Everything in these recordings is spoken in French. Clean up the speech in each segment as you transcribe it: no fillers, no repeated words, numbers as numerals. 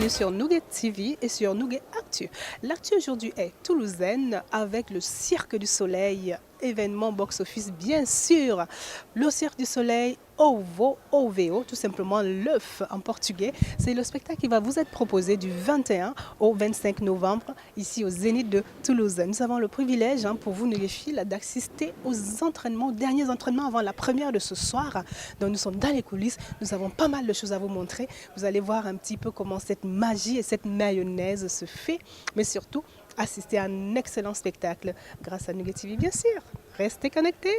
bienvenue sur Nougat TV et sur Nougat Actu. L'actu aujourd'hui est toulousaine avec le Cirque du Soleil, événement box-office bien sûr. Le Cirque du Soleil, OVO, tout simplement l'œuf en portugais. C'est le spectacle qui va vous être proposé du 21 au 25 novembre ici au Zénith de Toulouse. Nous avons le privilège pour vous, les filles, d'assister aux entraînements, aux derniers entraînements avant la première de ce soir. Donc nous sommes dans les coulisses, nous avons pas mal de choses à vous montrer. Vous allez voir un petit peu comment cette magie et cette mayonnaise se fait, mais surtout assister à un excellent spectacle grâce à Nougat TV bien sûr. Restez connectés.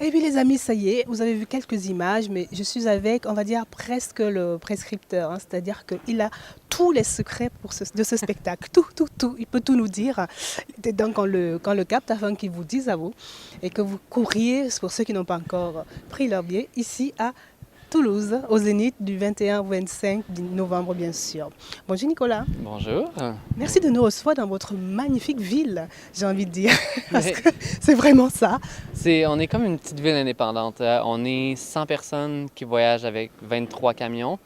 Et puis les amis, ça y est, vous avez vu quelques images, mais je suis avec, on va dire, presque le prescripteur, c'est-à-dire qu'il a tous les secrets de ce spectacle, tout, il peut tout nous dire. Donc on le capte afin qu'il vous dise à vous et que vous courriez, pour ceux qui n'ont pas encore pris leur billet, ici à Toulouse, au Zénith du 21 au 25 novembre bien sûr. Bonjour Nicolas. Bonjour. Merci de nous recevoir dans votre magnifique ville, j'ai envie de dire, parce que c'est vraiment ça. On est comme une petite ville indépendante. On est 100 personnes qui voyagent avec 23 camions.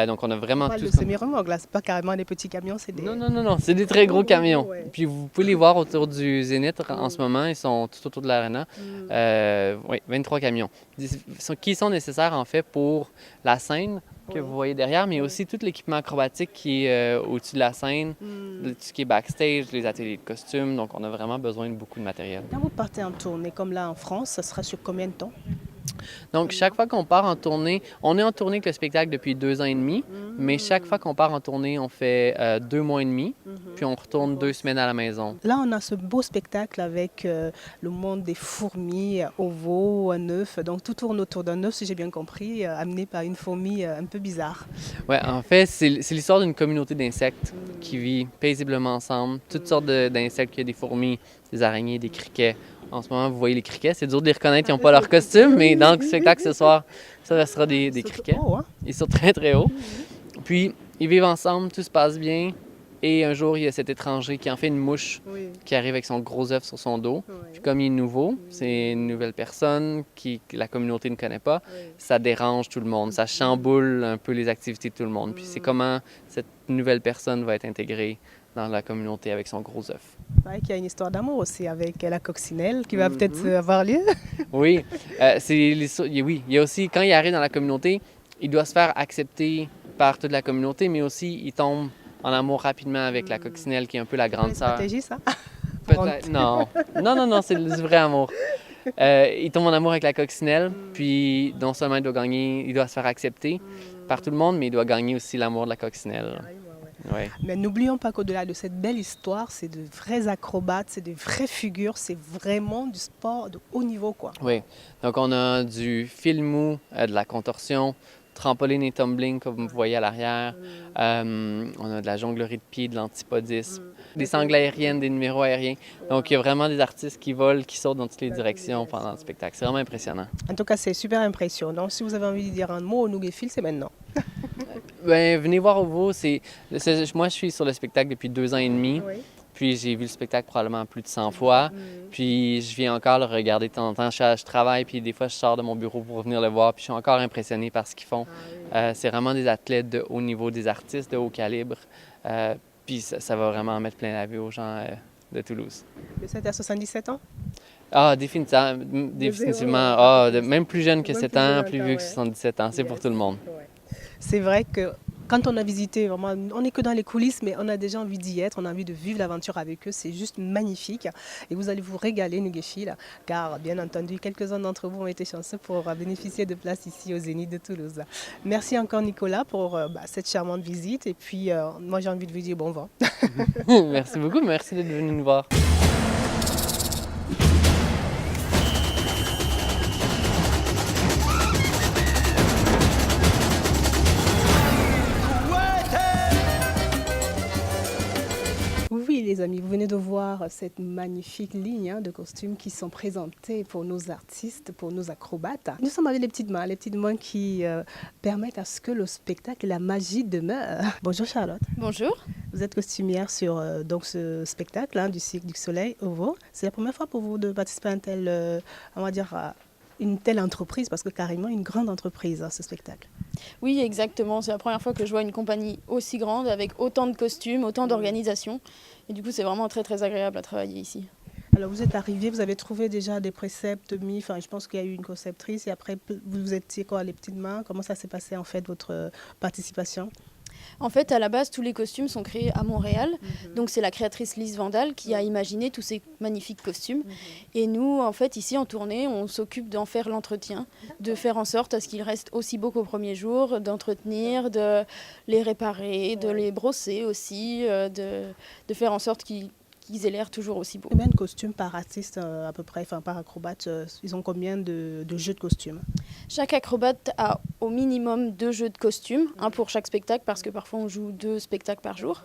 Donc on a vraiment tout. tout. Semi-remorque là, c'est pas carrément des petits camions, c'est des. Non, c'est des très gros camions. Ouais. Puis vous pouvez les voir autour du Zénith en ce moment. Ils sont tout autour de l'aréna. Oui, 23 camions. Qui sont nécessaires en fait pour la scène que vous voyez derrière, mais aussi tout l'équipement acrobatique qui est au-dessus de la scène, tout ce qui est backstage, les ateliers de costumes. Donc on a vraiment besoin de beaucoup de matériel. Quand vous partez en tournée comme là en France, ça sera sur combien de temps? Donc, chaque fois qu'on part en tournée, on est en tournée avec le spectacle depuis 2 ans et demi, mais chaque fois qu'on part en tournée, on fait 2 mois et demi, puis on retourne 2 semaines à la maison. Là, on a ce beau spectacle avec le monde des fourmis, OVO, un œuf. Donc, tout tourne autour d'un œuf, si j'ai bien compris, amené par une fourmi un peu bizarre. Oui, en fait, c'est l'histoire d'une communauté d'insectes qui vit paisiblement ensemble. Toutes sortes d'insectes, il y a des fourmis, des araignées, des criquets. En ce moment, vous voyez les criquets, c'est dur de les reconnaître, ils n'ont pas leur costume, mais dans le spectacle ce soir, ça restera des criquets. Haut, hein? Ils sont très, très hauts. Puis, ils vivent ensemble, tout se passe bien. Et un jour, il y a cet étranger qui en fait une mouche qui arrive avec son gros œuf sur son dos. Puis comme il est nouveau, c'est une nouvelle personne que la communauté ne connaît pas, ça dérange tout le monde, ça chamboule un peu les activités de tout le monde. Puis c'est comment cette nouvelle personne va être intégrée dans la communauté avec son gros œuf. Ouais, qu'il y a une histoire d'amour aussi avec la coccinelle qui va peut-être avoir lieu. Oui, oui, il y a aussi, quand il arrive dans la communauté, il doit se faire accepter par toute la communauté, mais aussi il tombe en amour rapidement avec la coccinelle qui est un peu la grande sœur. Stratégie ça? Peut-être, non, c'est du vrai amour. Il tombe en amour avec la coccinelle, puis non seulement il doit se faire accepter par tout le monde, mais il doit gagner aussi l'amour de la coccinelle. Ouais. Mais n'oublions pas qu'au-delà de cette belle histoire, c'est de vrais acrobates, c'est de vraies figures, c'est vraiment du sport de haut niveau, quoi. Oui, donc on a du fil mou, de la contorsion, trampoline et tumbling comme vous voyez à l'arrière. On a de la jonglerie de pied, de l'antipodisme, des sangles aériennes, des numéros aériens. Donc il y a vraiment des artistes qui volent, qui sautent dans toutes les directions pendant le spectacle. C'est vraiment impressionnant. En tout cas, c'est super impressionnant. Si vous avez envie de dire un mot au Nougat Fil, c'est maintenant. Ben, venez voir OVO. Moi, je suis sur le spectacle depuis 2 ans et demi. Oui. Puis j'ai vu le spectacle probablement plus de 100 fois. Puis je viens encore le regarder de temps en temps. Je travaille, puis des fois, je sors de mon bureau pour venir le voir. Puis je suis encore impressionné par ce qu'ils font. C'est vraiment des athlètes de haut niveau, des artistes de haut calibre. Puis ça va vraiment mettre plein la vue aux gens de Toulouse. De 7 à 77 ans? Ah, définitivement. Ah, même plus jeune que 7 ans, plus vieux que 77 ans. C'est pour tout le monde. C'est vrai que quand on a visité, vraiment, on n'est que dans les coulisses, mais on a déjà envie d'y être, on a envie de vivre l'aventure avec eux. C'est juste magnifique. Et vous allez vous régaler, Nougat Fil, car bien entendu, quelques-uns d'entre vous ont été chanceux pour bénéficier de places ici au Zénith de Toulouse. Merci encore, Nicolas, pour cette charmante visite. Et puis, moi, j'ai envie de vous dire bon vent. Merci beaucoup. Merci d'être venu nous voir. Oui, les amis, vous venez de voir cette magnifique ligne de costumes qui sont présentés pour nos artistes, pour nos acrobates. Nous sommes avec les petites mains qui permettent à ce que le spectacle et la magie demeurent. Bonjour Charlotte. Bonjour. Vous êtes costumière sur donc ce spectacle du Cirque du Soleil OVO. C'est la première fois pour vous de participer à une telle entreprise, parce que carrément une grande entreprise, ce spectacle. Oui, exactement. C'est la première fois que je vois une compagnie aussi grande, avec autant de costumes, autant d'organisations. Et du coup, c'est vraiment très, très agréable à travailler ici. Alors, vous êtes arrivé, vous avez trouvé déjà des préceptes mis, je pense qu'il y a eu une conceptrice, et après, vous étiez quoi, les petites mains? Comment ça s'est passé, en fait, votre participation? En fait, à la base, tous les costumes sont créés à Montréal. Donc, c'est la créatrice Lise Vandal qui a imaginé tous ces magnifiques costumes. Et nous, en fait, ici, en tournée, on s'occupe d'en faire l'entretien, de faire en sorte à ce qu'ils restent aussi beaux qu'au premier jour, d'entretenir, de les réparer, de les brosser aussi, de faire en sorte qu'ils aient l'air toujours aussi beaux. Combien de costumes par artiste à peu près, par acrobate, ils ont combien de jeux de costumes? Chaque acrobate a au minimum 2 jeux de costumes, un pour chaque spectacle, parce que parfois on joue 2 spectacles par jour.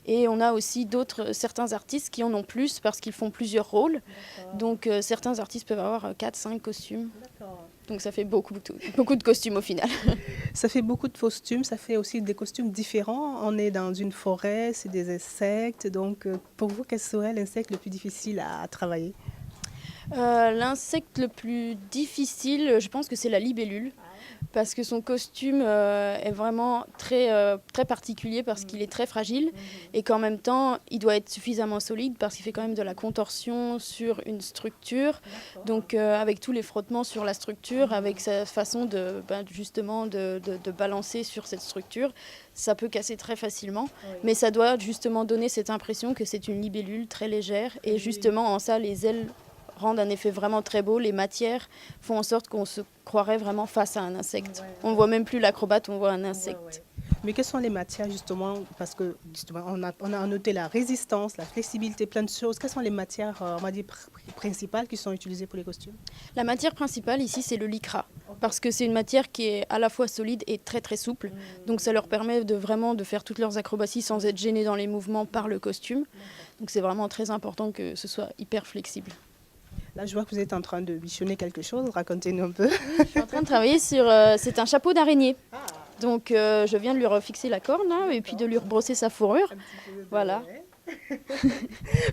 Et on a aussi certains artistes qui en ont plus parce qu'ils font plusieurs rôles. Donc certains artistes peuvent avoir 4-5 costumes. Donc ça fait beaucoup de costumes au final. Ça fait beaucoup de costumes, ça fait aussi des costumes différents. On est dans une forêt, c'est des insectes. Donc pour vous, quel serait l'insecte le plus difficile à travailler? L'insecte le plus difficile, je pense que c'est la libellule. Parce que son costume est vraiment très, très particulier parce qu'il est très fragile et qu'en même temps, il doit être suffisamment solide parce qu'il fait quand même de la contorsion sur une structure. Donc avec tous les frottements sur la structure, avec sa façon justement de balancer sur cette structure, ça peut casser très facilement. Mais ça doit justement donner cette impression que c'est une libellule très légère et justement en ça, les ailes rendent un effet vraiment très beau. Les matières font en sorte qu'on se croirait vraiment face à un insecte. On ne voit même plus l'acrobate, on voit un insecte. Mais quelles sont les matières justement? Parce que justement, on a noté la résistance, la flexibilité, plein de choses. Quelles sont les matières principales qui sont utilisées pour les costumes? La matière principale ici, c'est le lycra. Parce que c'est une matière qui est à la fois solide et très très souple. Donc ça leur permet de faire toutes leurs acrobaties sans être gênés dans les mouvements par le costume. Donc c'est vraiment très important que ce soit hyper flexible. Là, je vois que vous êtes en train de bichonner quelque chose. Racontez-nous un peu. Je suis en train de travailler sur... c'est un chapeau d'araignée. Donc, je viens de lui refixer la corne là, et puis de lui rebrosser sa fourrure. Voilà.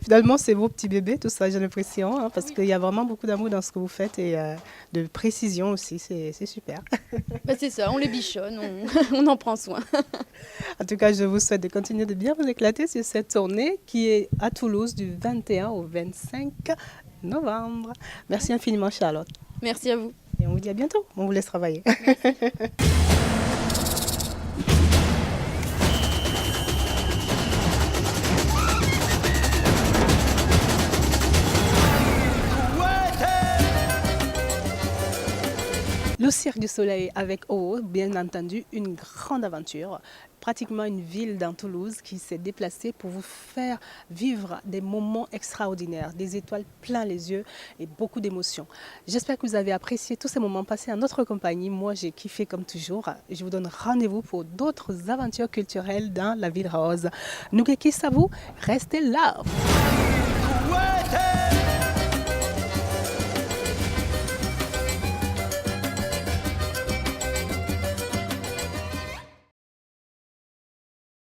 Finalement, c'est vos petits bébés, tout ça, j'ai l'impression, parce qu'il y a vraiment beaucoup d'amour dans ce que vous faites et de précision aussi. C'est super. C'est ça, on les bichonne, on en prend soin. En tout cas, je vous souhaite de continuer de bien vous éclater sur cette tournée qui est à Toulouse du 21 au 25 novembre. Merci infiniment, Charlotte. Merci à vous. Et on vous dit à bientôt. On vous laisse travailler. Le Cirque du Soleil avec OVO, bien entendu, une grande aventure. Pratiquement une ville dans Toulouse qui s'est déplacée pour vous faire vivre des moments extraordinaires, des étoiles plein les yeux et beaucoup d'émotions. J'espère que vous avez apprécié tous ces moments passés en notre compagnie. Moi, j'ai kiffé comme toujours. Je vous donne rendez-vous pour d'autres aventures culturelles dans la ville rose. N'oubliez pas, restez là.